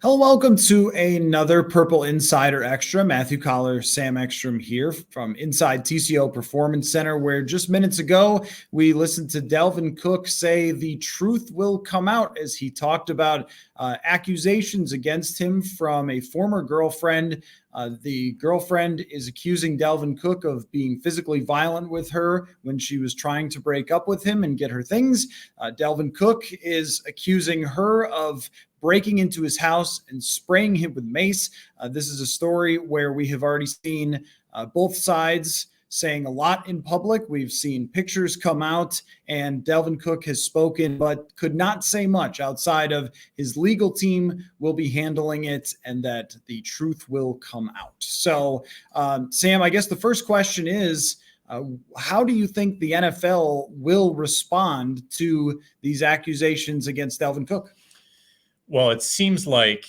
Hello, welcome to another Purple Insider Extra. Matthew Coller, Sam Ekstrom here from inside TCO Performance Center, where just minutes ago we listened to Dalvin Cook say the truth will come out as he talked about accusations against him from a former girlfriend. The girlfriend is accusing Dalvin Cook of being physically violent with her when she was trying to break up with him and get her things. Dalvin Cook is accusing her of breaking into his house and spraying him with mace. This is a story where we have already seen both sides saying a lot in public. We've seen pictures come out, and Dalvin Cook has spoken, but could not say much outside of his legal team will be handling it and that the truth will come out. So, Sam, I guess the first question is, how do you think the NFL will respond to these accusations against Dalvin Cook? Well, it seems like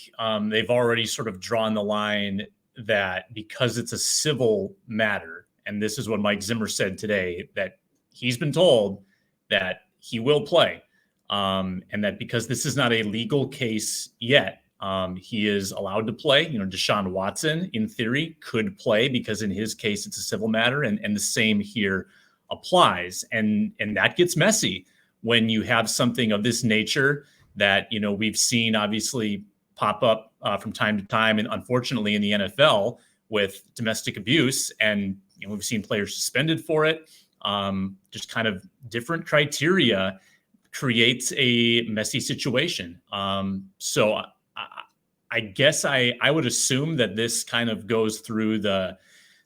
they've already sort of drawn the line that because it's a civil matter, and this is what Mike Zimmer said today, that he's been told that he will play, and that because this is not a legal case yet, he is allowed to play. Deshaun Watson, in theory, could play because in his case, it's a civil matter, and the same here applies. And that gets messy when you have something of this nature that, we've seen obviously pop up from time to time, and unfortunately in the NFL with domestic abuse. And, we've seen players suspended for it. Just kind of different criteria creates a messy situation. So I guess I would assume that this kind of goes through the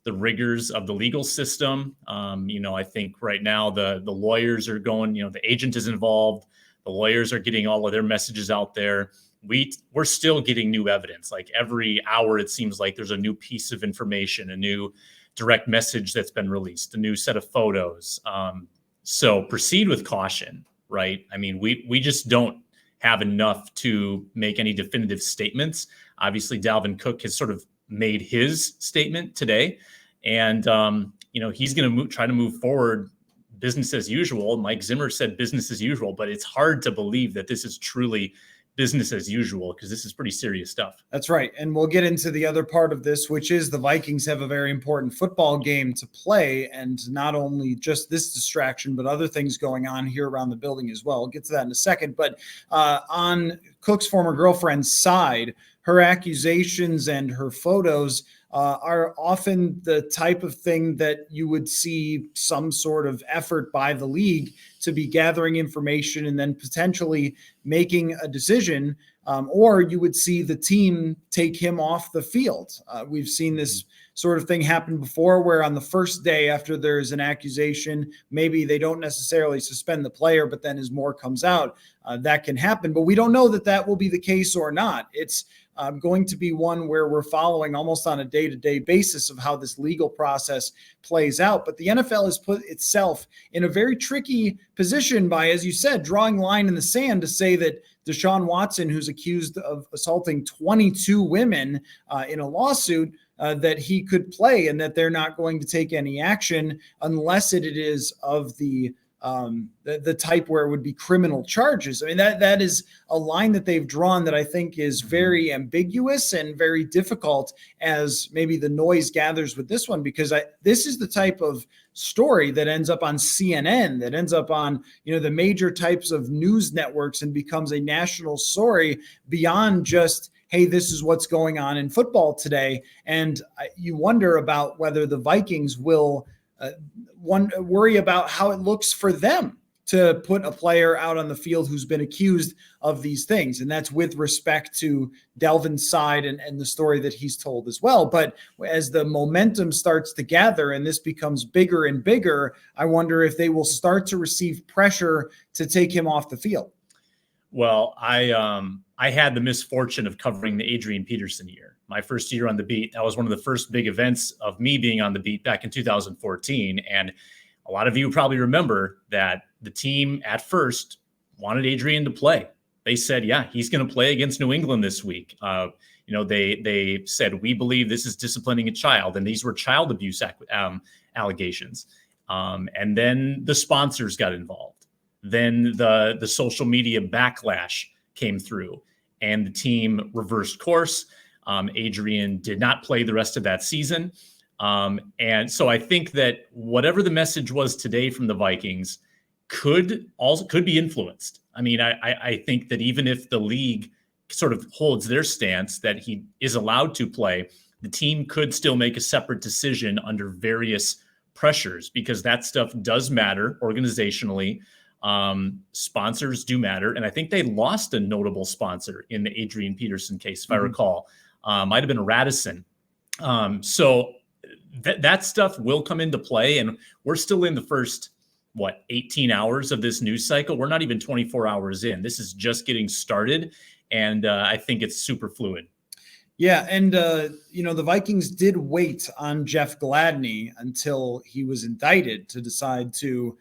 rigors of the legal system. I think right now the lawyers are going, the agent is involved. The lawyers are getting all of their messages out there. We're still getting new evidence. Like every hour, it seems like there's a new piece of information, a new direct message that's been released, a new set of photos. So proceed with caution, right? I mean, we just don't have enough to make any definitive statements. Obviously, Dalvin Cook has sort of made his statement today, and he's going to try to move forward business as usual. Mike Zimmer said business as usual, but it's hard to believe that this is truly business as usual because this is pretty serious stuff. That's right. And we'll get into the other part of this, which is the Vikings have a very important football game to play, and not only just this distraction, but other things going on here around the building as well. We'll get to that in a second. But on Cook's former girlfriend's side, her accusations and her photos are often the type of thing that you would see some sort of effort by the league to be gathering information and then potentially making a decision, or you would see the team take him off the field. We've seen this sort of thing happen before, where on the first day after there's an accusation, maybe they don't necessarily suspend the player, but then as more comes out, that can happen. But we don't know that that will be the case or not. It's going to be one where we're following almost on a day-to-day basis of how this legal process plays out. But the NFL has put itself in a very tricky position by, as you said, drawing line in the sand to say that Deshaun Watson, who's accused of assaulting 22 women in a lawsuit, that he could play, and that they're not going to take any action unless it is of the type where it would be criminal charges. I mean, that is a line that they've drawn that I think is very ambiguous and very difficult as maybe the noise gathers with this one, because this is the type of story that ends up on CNN, that ends up on, the major types of news networks and becomes a national story beyond just, hey, this is what's going on in football today. And you wonder about whether the Vikings will worry about how it looks for them to put a player out on the field who's been accused of these things. And that's with respect to Dalvin's side and the story that he's told as well. But as the momentum starts to gather and this becomes bigger and bigger, I wonder if they will start to receive pressure to take him off the field. Well, I had the misfortune of covering the Adrian Peterson year. My first year on the beat, that was one of the first big events of me being on the beat back in 2014. And a lot of you probably remember that the team at first wanted Adrian to play. They said, yeah, he's going to play against New England this week. They said, we believe this is disciplining a child. And these were child abuse allegations. And then the sponsors got involved. Then the social media backlash came through. and the team reversed course. Adrian did not play the rest of that season. And so I think that whatever the message was today from the Vikings could be influenced. I mean, I think that even if the league sort of holds their stance that he is allowed to play, the team could still make a separate decision under various pressures, because that stuff does matter organizationally. Sponsors do matter. And I think they lost a notable sponsor in the Adrian Peterson case, if I recall. Might have been Radisson. So that stuff will come into play. And we're still in the first, 18 hours of this news cycle. We're not even 24 hours in. This is just getting started. And I think it's super fluid. Yeah, and the Vikings did wait on Jeff Gladney until he was indicted to decide to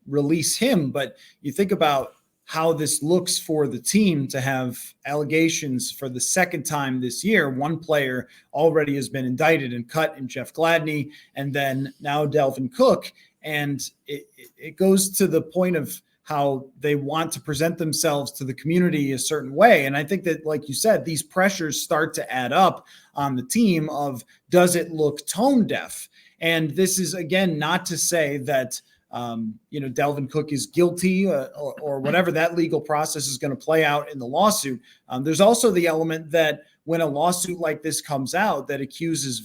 release him. But you think about how this looks for the team to have allegations for the second time this year. One player already has been indicted and cut in Jeff Gladney, and then now Dalvin Cook. And it goes to the point of how they want to present themselves to the community a certain way. And I think that, like you said, these pressures start to add up on the team of, does it look tone deaf? And this is, again, not to say that, Dalvin Cook is guilty or whatever that legal process is going to play out in the lawsuit. There's also the element that when a lawsuit like this comes out that accuses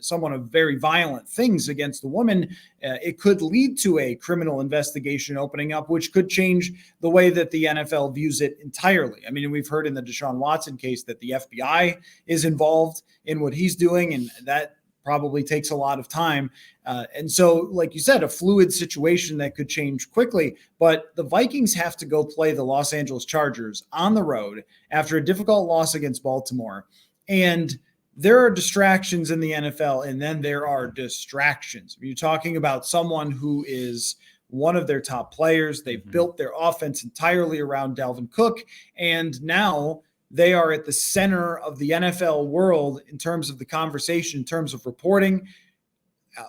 someone of very violent things against a woman, it could lead to a criminal investigation opening up, which could change the way that the NFL views it entirely. I mean, we've heard in the Deshaun Watson case that the FBI is involved in what he's doing, and that probably takes a lot of time. And so, like you said, a fluid situation that could change quickly. But the Vikings have to go play the Los Angeles Chargers on the road after a difficult loss against Baltimore. And there are distractions in the NFL, and then there are distractions. You're talking about someone who is one of their top players. They've built their offense entirely around Dalvin Cook, and now they are at the center of the NFL world in terms of the conversation, in terms of reporting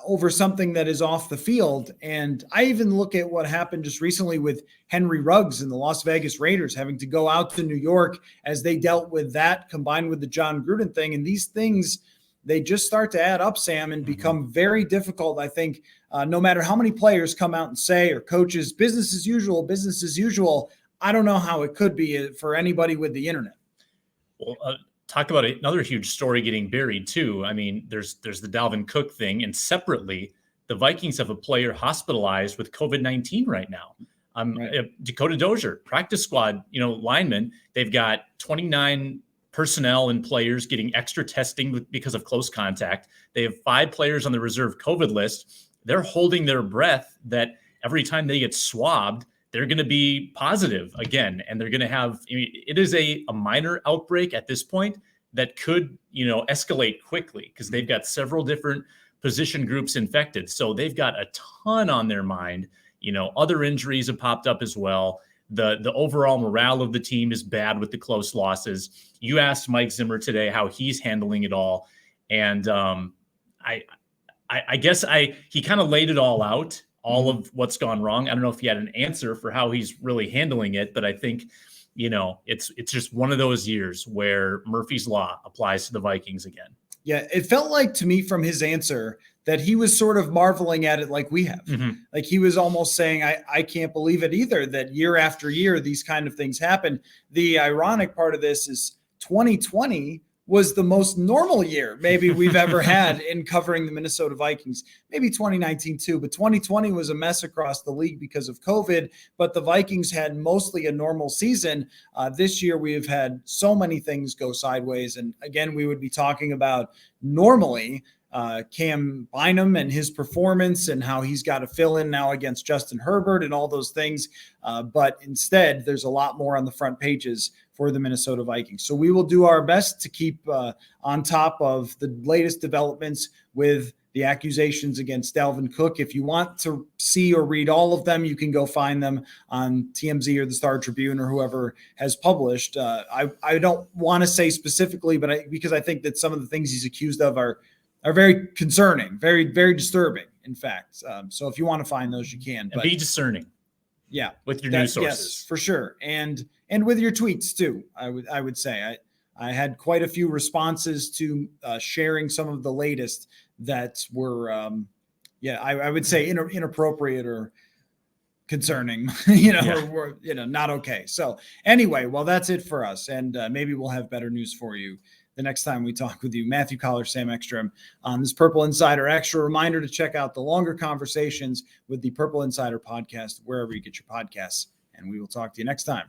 over something that is off the field. And I even look at what happened just recently with Henry Ruggs and the Las Vegas Raiders having to go out to New York as they dealt with that, combined with the John Gruden thing. And these things, they just start to add up, Sam, and become very difficult. I think no matter how many players come out and say, or coaches, business as usual, I don't know how it could be for anybody with the internet. Well, talk about another huge story getting buried too. I mean, there's the Dalvin Cook thing, and separately, the Vikings have a player hospitalized with COVID-19 right now. Dakota Dozier, practice squad, lineman. They've got 29 personnel and players getting extra testing because of close contact. They have 5 players on the reserve COVID list. They're holding their breath that every time they get swabbed, they're going to be positive again. And they're going to have, it is a minor outbreak at this point that could, escalate quickly because they've got several different position groups infected. So they've got a ton on their mind. Other injuries have popped up as well. The overall morale of the team is bad with the close losses. You asked Mike Zimmer today how he's handling it all. And I guess he kind of laid it all out. All of what's gone wrong. I don't know if he had an answer for how he's really handling it, but I think, it's just one of those years where Murphy's Law applies to the Vikings again. Yeah, it felt like to me from his answer that he was sort of marveling at it like we have. Like he was almost saying, I can't believe it either, that year after year, these kind of things happen. The ironic part of this is 2020 was the most normal year maybe we've ever had in covering the Minnesota Vikings. Maybe 2019 too, but 2020 was a mess across the league because of COVID, but the Vikings had mostly a normal season. This year we have had so many things go sideways. And again, we would be talking about normally Cam Bynum and his performance and how he's got to fill in now against Justin Herbert and all those things. But instead, there's a lot more on the front pages for the Minnesota Vikings. So we will do our best to keep on top of the latest developments with the accusations against Dalvin Cook. If you want to see or read all of them, you can go find them on TMZ or the Star Tribune or whoever has published. I don't want to say specifically, but because I think that some of the things he's accused of are very concerning, very, very disturbing, in fact. So if you want to find those, you can. But be discerning. Yeah. with your news sources. Yes, for sure. And with your tweets too. I would say I had quite a few responses to sharing some of the latest that were, I would say inappropriate or concerning, or not okay. So anyway, well, that's it for us. And maybe we'll have better news for you the next time we talk with you. Matthew Coller, Sam Ekstrom on this Purple Insider Extra. Reminder to check out the longer conversations with the Purple Insider podcast, wherever you get your podcasts. And we will talk to you next time.